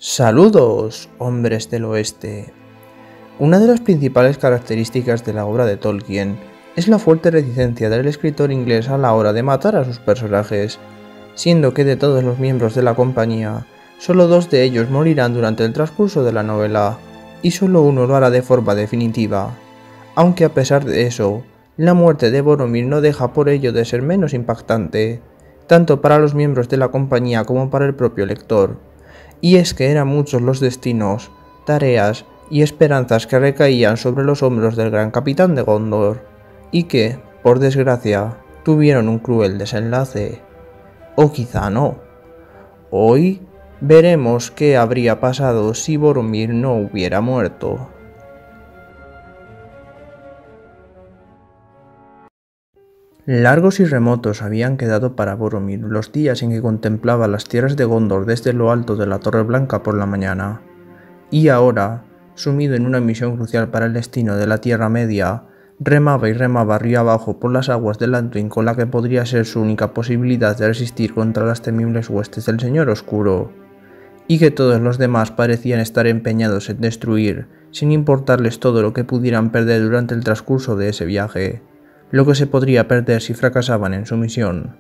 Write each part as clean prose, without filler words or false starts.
Saludos, hombres del oeste. Una de las principales características de la obra de Tolkien es la fuerte reticencia del escritor inglés a la hora de matar a sus personajes, siendo que de todos los miembros de la compañía, solo 2 de ellos morirán durante el transcurso de la novela, y solo uno lo hará de forma definitiva. Aunque a pesar de eso, la muerte de Boromir no deja por ello de ser menos impactante, tanto para los miembros de la compañía como para el propio lector. Y es que eran muchos los destinos, tareas y esperanzas que recaían sobre los hombros del gran capitán de Gondor, y que, por desgracia, tuvieron un cruel desenlace. O quizá no. Hoy veremos qué habría pasado si Boromir no hubiera muerto. Largos y remotos habían quedado para Boromir los días en que contemplaba las tierras de Gondor desde lo alto de la Torre Blanca por la mañana, y ahora, sumido en una misión crucial para el destino de la Tierra Media, remaba y remaba río abajo por las aguas del Anduin con la que podría ser su única posibilidad de resistir contra las temibles huestes del Señor Oscuro, y que todos los demás parecían estar empeñados en destruir, sin importarles todo lo que pudieran perder durante el transcurso de ese viaje. Lo que se podría perder si fracasaban en su misión.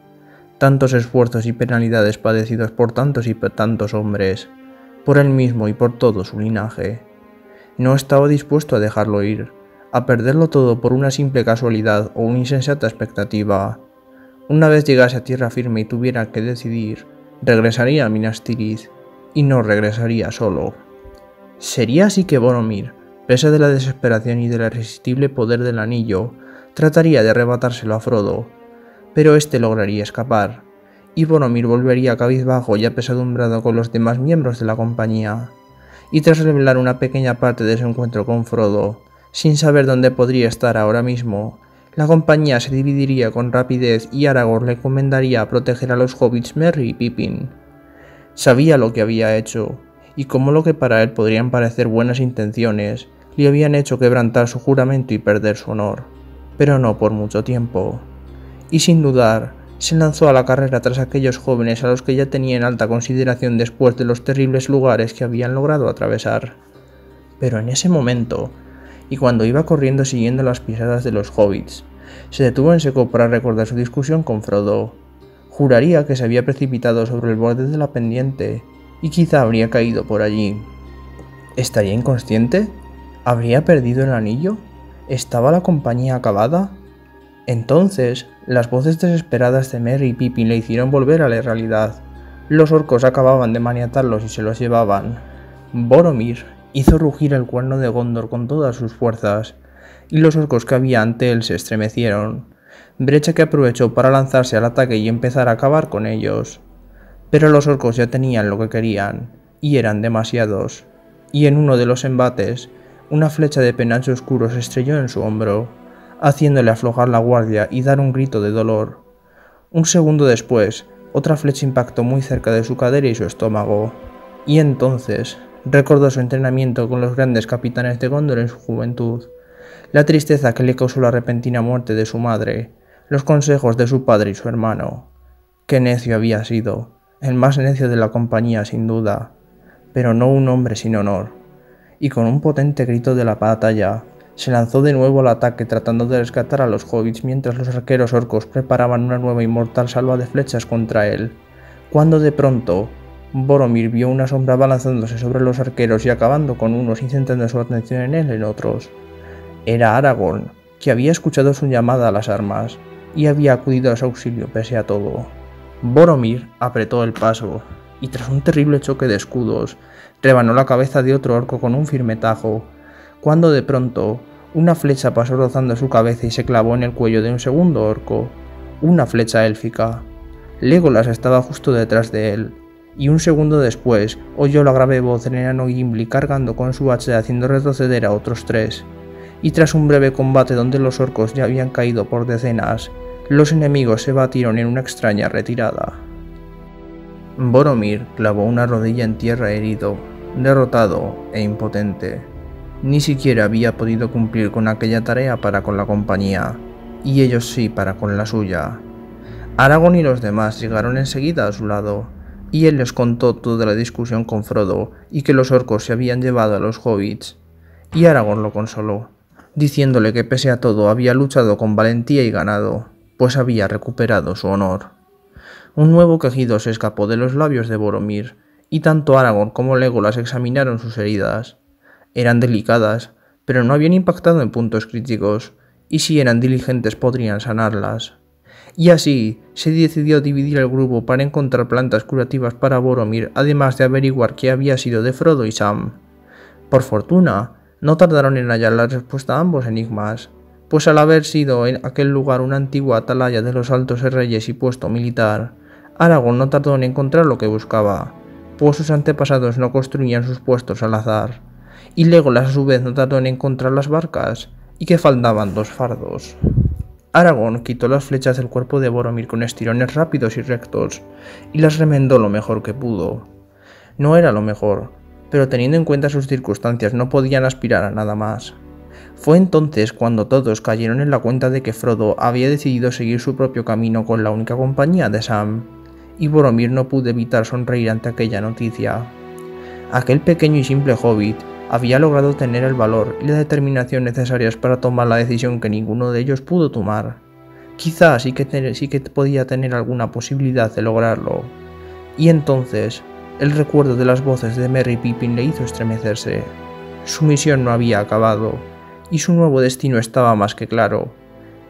Tantos esfuerzos y penalidades padecidos por tantos y tantos hombres, por él mismo y por todo su linaje. No estaba dispuesto a dejarlo ir, a perderlo todo por una simple casualidad o una insensata expectativa. Una vez llegase a tierra firme y tuviera que decidir, regresaría a Minas Tirith, y no regresaría solo. Sería así que Boromir, presa de la desesperación y del irresistible poder del anillo, trataría de arrebatárselo a Frodo, pero éste lograría escapar, y Boromir volvería cabizbajo y apesadumbrado con los demás miembros de la compañía, y tras revelar una pequeña parte de su encuentro con Frodo, sin saber dónde podría estar ahora mismo, la compañía se dividiría con rapidez y Aragorn le encomendaría proteger a los hobbits Merry y Pippin. Sabía lo que había hecho, y cómo lo que para él podrían parecer buenas intenciones, le habían hecho quebrantar su juramento y perder su honor. Pero no por mucho tiempo, y sin dudar, se lanzó a la carrera tras aquellos jóvenes a los que ya tenía en alta consideración después de los terribles lugares que habían logrado atravesar. Pero en ese momento, y cuando iba corriendo siguiendo las pisadas de los hobbits, se detuvo en seco para recordar su discusión con Frodo. Juraría que se había precipitado sobre el borde de la pendiente, y quizá habría caído por allí. ¿Estaría inconsciente? ¿Habría perdido el anillo? ¿Estaba la compañía acabada? Entonces, las voces desesperadas de Merry y Pippin le hicieron volver a la realidad. Los orcos acababan de maniatarlos y se los llevaban. Boromir hizo rugir el cuerno de Gondor con todas sus fuerzas, y los orcos que había ante él se estremecieron, brecha que aprovechó para lanzarse al ataque y empezar a acabar con ellos. Pero los orcos ya tenían lo que querían, y eran demasiados, y en uno de los embates, una flecha de penacho oscuro se estrelló en su hombro, haciéndole aflojar la guardia y dar un grito de dolor. Un segundo después, otra flecha impactó muy cerca de su cadera y su estómago, y entonces recordó su entrenamiento con los grandes capitanes de Gondor en su juventud, la tristeza que le causó la repentina muerte de su madre, los consejos de su padre y su hermano. Qué necio había sido, el más necio de la compañía sin duda, pero no un hombre sin honor. Y con un potente grito de la batalla, se lanzó de nuevo al ataque tratando de rescatar a los hobbits mientras los arqueros orcos preparaban una nueva y mortal salva de flechas contra él, cuando de pronto, Boromir vio una sombra balanzándose sobre los arqueros y acabando con unos y centrando su atención en él en otros. Era Aragorn, que había escuchado su llamada a las armas, y había acudido a su auxilio pese a todo. Boromir apretó el paso, y tras un terrible choque de escudos, rebanó la cabeza de otro orco con un firme tajo, cuando de pronto una flecha pasó rozando su cabeza y se clavó en el cuello de un segundo orco, una flecha élfica. Legolas estaba justo detrás de él, y un segundo después oyó la grave voz del enano Gimli cargando con su hacha haciendo retroceder a otros 3, y tras un breve combate donde los orcos ya habían caído por decenas, los enemigos se batieron en una extraña retirada. Boromir clavó una rodilla en tierra herido, derrotado e impotente. Ni siquiera había podido cumplir con aquella tarea para con la compañía, y ellos sí para con la suya. Aragorn y los demás llegaron enseguida a su lado, y él les contó toda la discusión con Frodo y que los orcos se habían llevado a los hobbits, y Aragorn lo consoló, diciéndole que pese a todo había luchado con valentía y ganado, pues había recuperado su honor. Un nuevo quejido se escapó de los labios de Boromir, y tanto Aragorn como Legolas examinaron sus heridas. Eran delicadas, pero no habían impactado en puntos críticos, y si eran diligentes podrían sanarlas. Y así se decidió dividir el grupo para encontrar plantas curativas para Boromir, además de averiguar qué había sido de Frodo y Sam. Por fortuna, no tardaron en hallar la respuesta a ambos enigmas, pues al haber sido en aquel lugar una antigua atalaya de los altos reyes y puesto militar, Aragorn no tardó en encontrar lo que buscaba, pues sus antepasados no construían sus puestos al azar, y Legolas a su vez no tardó en encontrar las barcas, y que faltaban 2 fardos. Aragorn quitó las flechas del cuerpo de Boromir con estirones rápidos y rectos, y las remendó lo mejor que pudo. No era lo mejor, pero teniendo en cuenta sus circunstancias no podían aspirar a nada más. Fue entonces cuando todos cayeron en la cuenta de que Frodo había decidido seguir su propio camino con la única compañía de Sam, y Boromir no pudo evitar sonreír ante aquella noticia. Aquel pequeño y simple hobbit había logrado tener el valor y la determinación necesarias para tomar la decisión que ninguno de ellos pudo tomar. Quizás sí que podía tener alguna posibilidad de lograrlo. Y entonces, el recuerdo de las voces de Merry y Pippin le hizo estremecerse. Su misión no había acabado, y su nuevo destino estaba más que claro.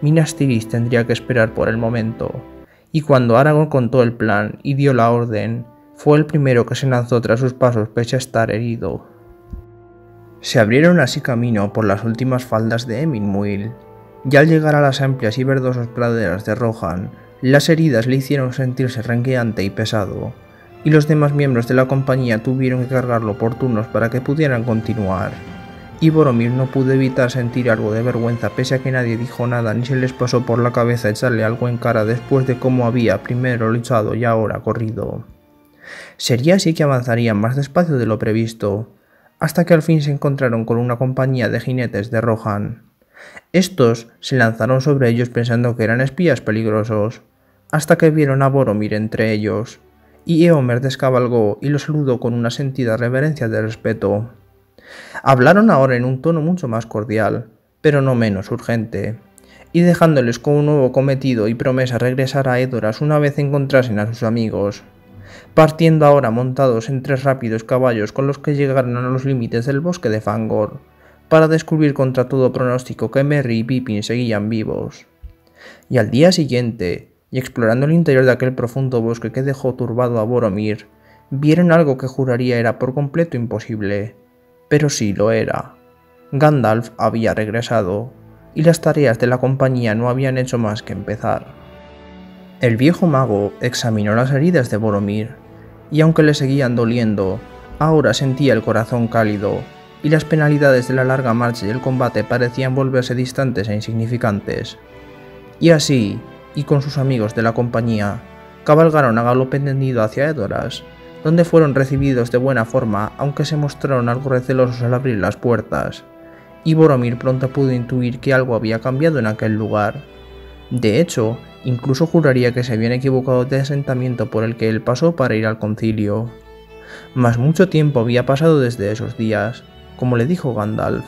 Minas Tirith tendría que esperar por el momento, y cuando Aragorn contó el plan y dio la orden, fue el primero que se lanzó tras sus pasos pese a estar herido. Se abrieron así camino por las últimas faldas de Emyn Muil, y al llegar a las amplias y verdosas praderas de Rohan, las heridas le hicieron sentirse renqueante y pesado, y los demás miembros de la compañía tuvieron que cargarlo por turnos para que pudieran continuar, y Boromir no pudo evitar sentir algo de vergüenza pese a que nadie dijo nada ni se les pasó por la cabeza echarle algo en cara después de cómo había primero luchado y ahora corrido. Sería así que avanzarían más despacio de lo previsto, hasta que al fin se encontraron con una compañía de jinetes de Rohan. Estos se lanzaron sobre ellos pensando que eran espías peligrosos, hasta que vieron a Boromir entre ellos, y Éomer descabalgó y los saludó con una sentida reverencia de respeto. Hablaron ahora en un tono mucho más cordial, pero no menos urgente, y dejándoles con un nuevo cometido y promesa regresar a Edoras una vez encontrasen a sus amigos, partiendo ahora montados en 3 rápidos caballos con los que llegaron a los límites del bosque de Fangor, para descubrir contra todo pronóstico que Merry y Pippin seguían vivos. Y al día siguiente, y explorando el interior de aquel profundo bosque que dejó turbado a Boromir, vieron algo que juraría era por completo imposible, pero sí lo era. Gandalf había regresado, y las tareas de la compañía no habían hecho más que empezar. El viejo mago examinó las heridas de Boromir, y aunque le seguían doliendo, ahora sentía el corazón cálido, y las penalidades de la larga marcha y el combate parecían volverse distantes e insignificantes. Y así, y con sus amigos de la compañía, cabalgaron a galope tendido hacia Edoras, donde fueron recibidos de buena forma, aunque se mostraron algo recelosos al abrir las puertas, y Boromir pronto pudo intuir que algo había cambiado en aquel lugar. De hecho, incluso juraría que se habían equivocado de asentamiento por el que él pasó para ir al concilio. Mas mucho tiempo había pasado desde esos días, como le dijo Gandalf,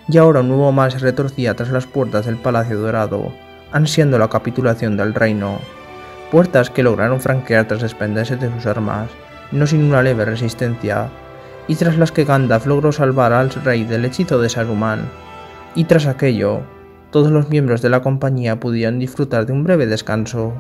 y ahora un nuevo mal se retorcía tras las puertas del Palacio Dorado, ansiando la capitulación del reino, puertas que lograron franquear tras desprenderse de sus armas, no sin una leve resistencia, y tras las que Gandalf logró salvar al rey del hechizo de Saruman, y tras aquello, todos los miembros de la compañía pudieron disfrutar de un breve descanso,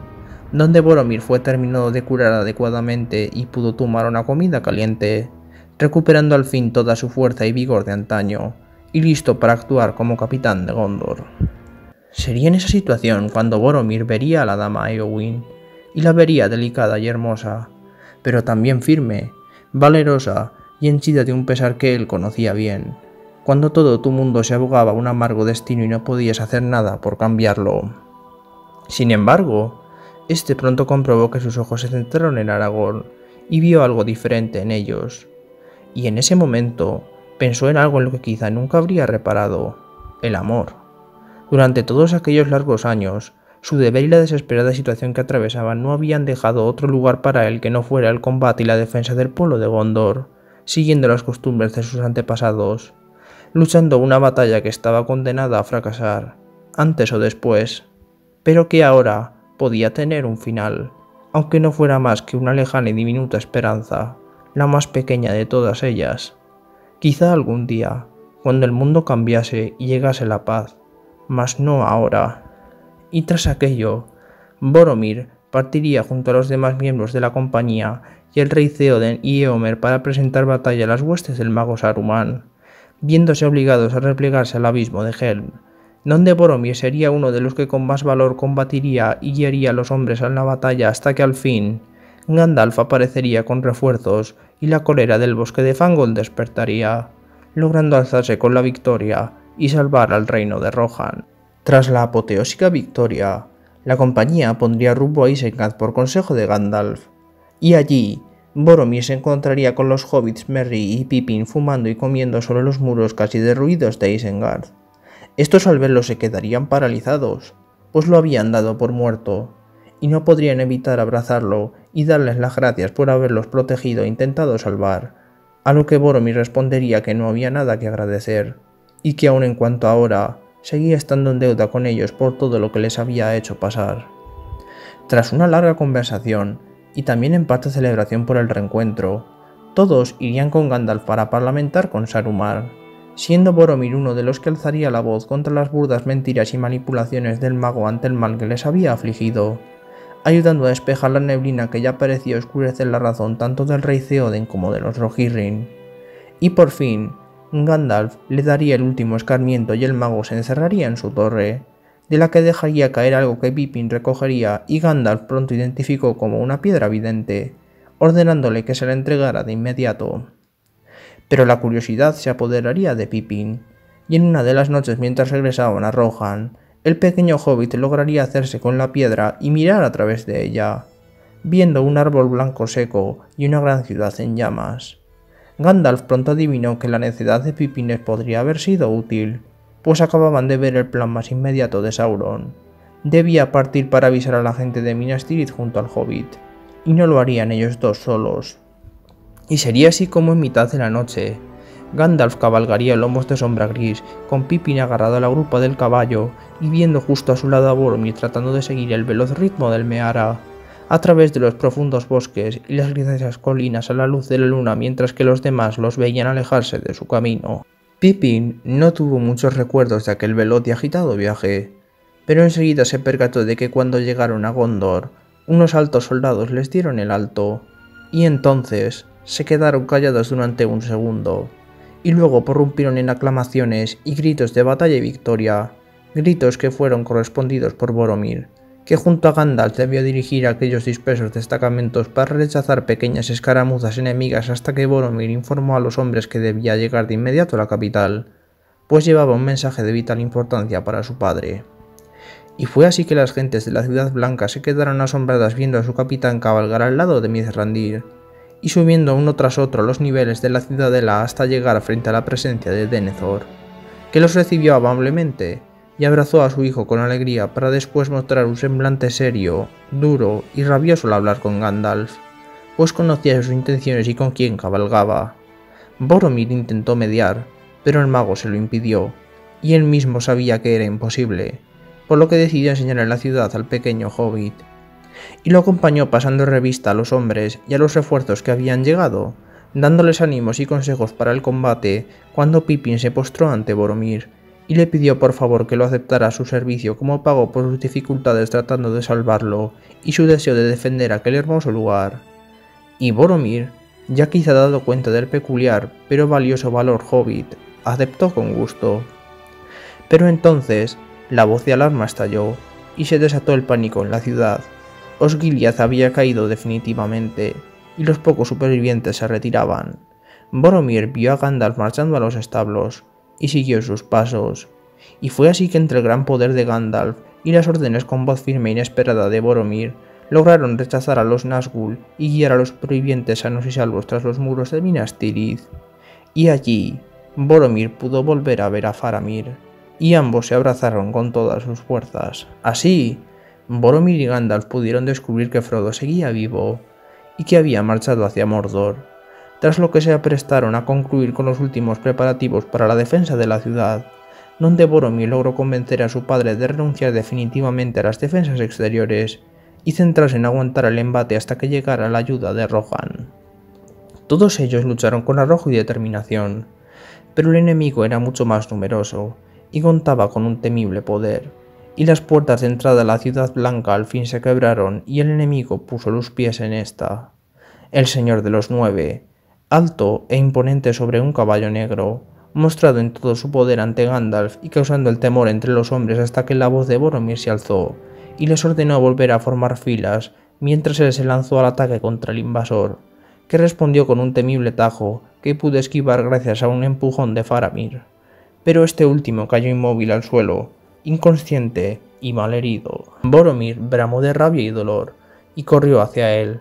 donde Boromir fue terminado de curar adecuadamente y pudo tomar una comida caliente, recuperando al fin toda su fuerza y vigor de antaño, y listo para actuar como capitán de Gondor. Sería en esa situación cuando Boromir vería a la dama Éowyn, y la vería delicada y hermosa, pero también firme, valerosa y henchida de un pesar que él conocía bien, cuando todo tu mundo se abogaba a un amargo destino y no podías hacer nada por cambiarlo. Sin embargo, este pronto comprobó que sus ojos se centraron en Aragorn y vio algo diferente en ellos, y en ese momento pensó en algo en lo que quizá nunca habría reparado: el amor. Durante todos aquellos largos años, Su deber y la desesperada situación que atravesaban no habían dejado otro lugar para él que no fuera el combate y la defensa del pueblo de Gondor, siguiendo las costumbres de sus antepasados, luchando una batalla que estaba condenada a fracasar, antes o después, pero que ahora podía tener un final, aunque no fuera más que una lejana y diminuta esperanza, la más pequeña de todas ellas. Quizá algún día, cuando el mundo cambiase y llegase la paz, mas no ahora. Y tras aquello, Boromir partiría junto a los demás miembros de la compañía y el rey Theoden y Éomer para presentar batalla a las huestes del mago Saruman, viéndose obligados a replegarse al abismo de Helm, donde Boromir sería uno de los que con más valor combatiría y guiaría a los hombres en la batalla hasta que al fin Gandalf aparecería con refuerzos y la cólera del bosque de Fangorn despertaría, logrando alzarse con la victoria y salvar al reino de Rohan. Tras la apoteósica victoria, la compañía pondría rumbo a Isengard por consejo de Gandalf, y allí Boromir se encontraría con los hobbits Merry y Pippin fumando y comiendo sobre los muros casi derruidos de Isengard. Estos al verlo se quedarían paralizados, pues lo habían dado por muerto, y no podrían evitar abrazarlo y darles las gracias por haberlos protegido e intentado salvar, a lo que Boromir respondería que no había nada que agradecer, y que aun en cuanto ahora, seguía estando en deuda con ellos por todo lo que les había hecho pasar. Tras una larga conversación, y también en parte celebración por el reencuentro, todos irían con Gandalf para parlamentar con Saruman, siendo Boromir uno de los que alzaría la voz contra las burdas mentiras y manipulaciones del mago ante el mal que les había afligido, ayudando a despejar la neblina que ya parecía oscurecer la razón tanto del rey Theoden como de los Rohirrim. Y por fin, Gandalf le daría el último escarmiento y el mago se encerraría en su torre, de la que dejaría caer algo que Pippin recogería y Gandalf pronto identificó como una piedra vidente, ordenándole que se la entregara de inmediato. Pero la curiosidad se apoderaría de Pippin, y en una de las noches mientras regresaban a Rohan, el pequeño hobbit lograría hacerse con la piedra y mirar a través de ella, viendo un árbol blanco seco y una gran ciudad en llamas. Gandalf pronto adivinó que la necedad de Pippin les podría haber sido útil, pues acababan de ver el plan más inmediato de Sauron. Debía partir para avisar a la gente de Minas Tirith junto al hobbit, y no lo harían ellos dos solos. Y sería así como en mitad de la noche, Gandalf cabalgaría lomos de sombra gris, con Pippin agarrado a la grupa del caballo y viendo justo a su lado a Boromir tratando de seguir el veloz ritmo del Meara, a través de los profundos bosques y las grises colinas a la luz de la luna mientras que los demás los veían alejarse de su camino. Pippin no tuvo muchos recuerdos de aquel veloz y agitado viaje, pero enseguida se percató de que cuando llegaron a Gondor, unos altos soldados les dieron el alto, y entonces se quedaron callados durante un segundo, y luego prorrumpieron en aclamaciones y gritos de batalla y victoria, gritos que fueron correspondidos por Boromir, que junto a Gandalf debió dirigir a aquellos dispersos destacamentos para rechazar pequeñas escaramuzas enemigas hasta que Boromir informó a los hombres que debía llegar de inmediato a la capital, pues llevaba un mensaje de vital importancia para su padre. Y fue así que las gentes de la Ciudad Blanca se quedaron asombradas viendo a su capitán cabalgar al lado de Mithrandir, y subiendo uno tras otro los niveles de la ciudadela hasta llegar frente a la presencia de Denethor, que los recibió amablemente y abrazó a su hijo con alegría para después mostrar un semblante serio, duro y rabioso al hablar con Gandalf, pues conocía sus intenciones y con quién cabalgaba. Boromir intentó mediar, pero el mago se lo impidió, y él mismo sabía que era imposible, por lo que decidió enseñarle la ciudad al pequeño hobbit, y lo acompañó pasando revista a los hombres y a los refuerzos que habían llegado, dándoles ánimos y consejos para el combate cuando Pippin se postró ante Boromir y le pidió por favor que lo aceptara a su servicio como pago por sus dificultades tratando de salvarlo y su deseo de defender aquel hermoso lugar. Y Boromir, ya quizá dado cuenta del peculiar pero valioso valor hobbit, aceptó con gusto. Pero entonces la voz de alarma estalló y se desató el pánico en la ciudad. Osgiliath había caído definitivamente, y los pocos supervivientes se retiraban. Boromir vio a Gandalf marchando a los establos, y siguió sus pasos. Y fue así que entre el gran poder de Gandalf y las órdenes con voz firme e inesperada de Boromir, lograron rechazar a los Nazgûl y guiar a los supervivientes sanos y salvos tras los muros de Minas Tirith. Y allí, Boromir pudo volver a ver a Faramir, y ambos se abrazaron con todas sus fuerzas. Así, Boromir y Gandalf pudieron descubrir que Frodo seguía vivo y que había marchado hacia Mordor, tras lo que se aprestaron a concluir con los últimos preparativos para la defensa de la ciudad, donde Boromir logró convencer a su padre de renunciar definitivamente a las defensas exteriores y centrarse en aguantar el embate hasta que llegara la ayuda de Rohan. Todos ellos lucharon con arrojo y determinación, pero el enemigo era mucho más numeroso y contaba con un temible poder, y las puertas de entrada a la Ciudad Blanca al fin se quebraron y el enemigo puso los pies en esta. El Señor de los Nueve, alto e imponente sobre un caballo negro, mostrado en todo su poder ante Gandalf y causando el temor entre los hombres hasta que la voz de Boromir se alzó y les ordenó volver a formar filas mientras él se lanzó al ataque contra el invasor, que respondió con un temible tajo que pudo esquivar gracias a un empujón de Faramir. Pero este último cayó inmóvil al suelo, inconsciente y malherido. Boromir bramó de rabia y dolor y corrió hacia él,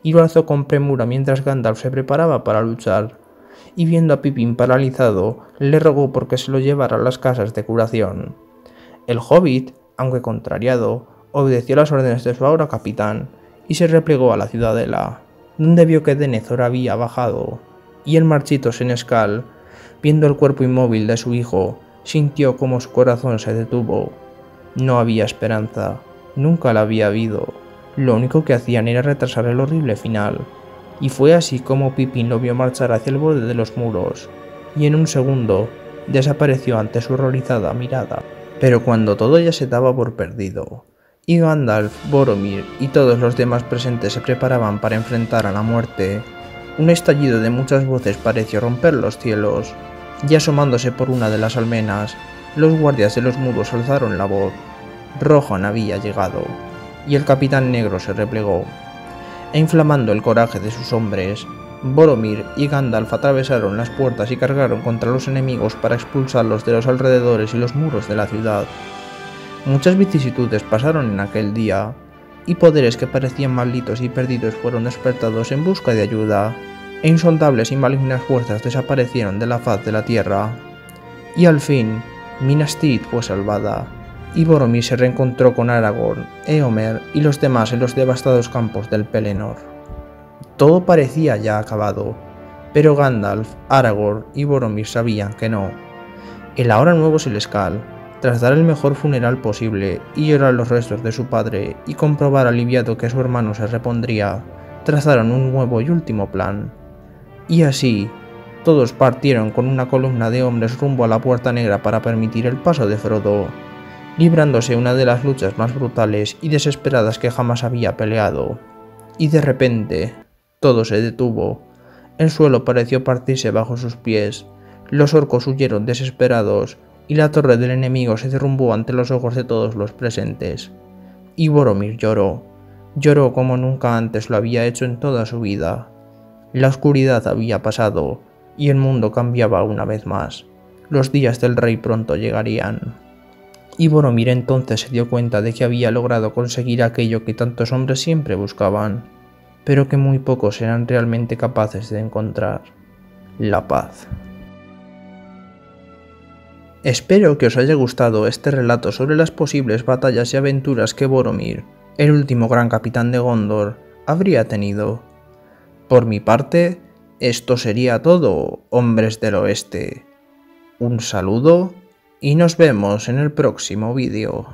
y lo alzó con premura mientras Gandalf se preparaba para luchar, y viendo a Pippin paralizado, le rogó porque se lo llevara a las casas de curación. El hobbit, aunque contrariado, obedeció las órdenes de su ahora capitán y se replegó a la ciudadela, donde vio que Denethor había bajado, y el marchito senescal, viendo el cuerpo inmóvil de su hijo, sintió como su corazón se detuvo. No había esperanza, nunca la había habido, lo único que hacían era retrasar el horrible final, y fue así como Pippin lo vio marchar hacia el borde de los muros, y en un segundo desapareció ante su horrorizada mirada. Pero cuando todo ya se daba por perdido, y Gandalf, Boromir y todos los demás presentes se preparaban para enfrentar a la muerte, un estallido de muchas voces pareció romper los cielos, y asomándose por una de las almenas, los guardias de los muros alzaron la voz. Rohan había llegado, y el capitán negro se replegó. E inflamando el coraje de sus hombres, Boromir y Gandalf atravesaron las puertas y cargaron contra los enemigos para expulsarlos de los alrededores y los muros de la ciudad. Muchas vicisitudes pasaron en aquel día, y poderes que parecían malditos y perdidos fueron despertados en busca de ayuda, e insondables y malignas fuerzas desaparecieron de la faz de la tierra. Y al fin, Minas Tirith fue salvada, y Boromir se reencontró con Aragorn, Éomer y los demás en los devastados campos del Pelennor. Todo parecía ya acabado, pero Gandalf, Aragorn y Boromir sabían que no. El ahora nuevo Senescal, tras dar el mejor funeral posible y llorar los restos de su padre y comprobar aliviado que su hermano se repondría, trazaron un nuevo y último plan. Y así, todos partieron con una columna de hombres rumbo a la Puerta Negra para permitir el paso de Frodo, librándose una de las luchas más brutales y desesperadas que jamás había peleado. Y de repente, todo se detuvo. El suelo pareció partirse bajo sus pies, los orcos huyeron desesperados, y la torre del enemigo se derrumbó ante los ojos de todos los presentes. Y Boromir lloró como nunca antes lo había hecho en toda su vida. La oscuridad había pasado, y el mundo cambiaba una vez más. Los días del rey pronto llegarían. Y Boromir entonces se dio cuenta de que había logrado conseguir aquello que tantos hombres siempre buscaban, pero que muy pocos eran realmente capaces de encontrar: la paz. Espero que os haya gustado este relato sobre las posibles batallas y aventuras que Boromir, el último gran capitán de Gondor, habría tenido. Por mi parte, esto sería todo, hombres del oeste. Un saludo y nos vemos en el próximo vídeo.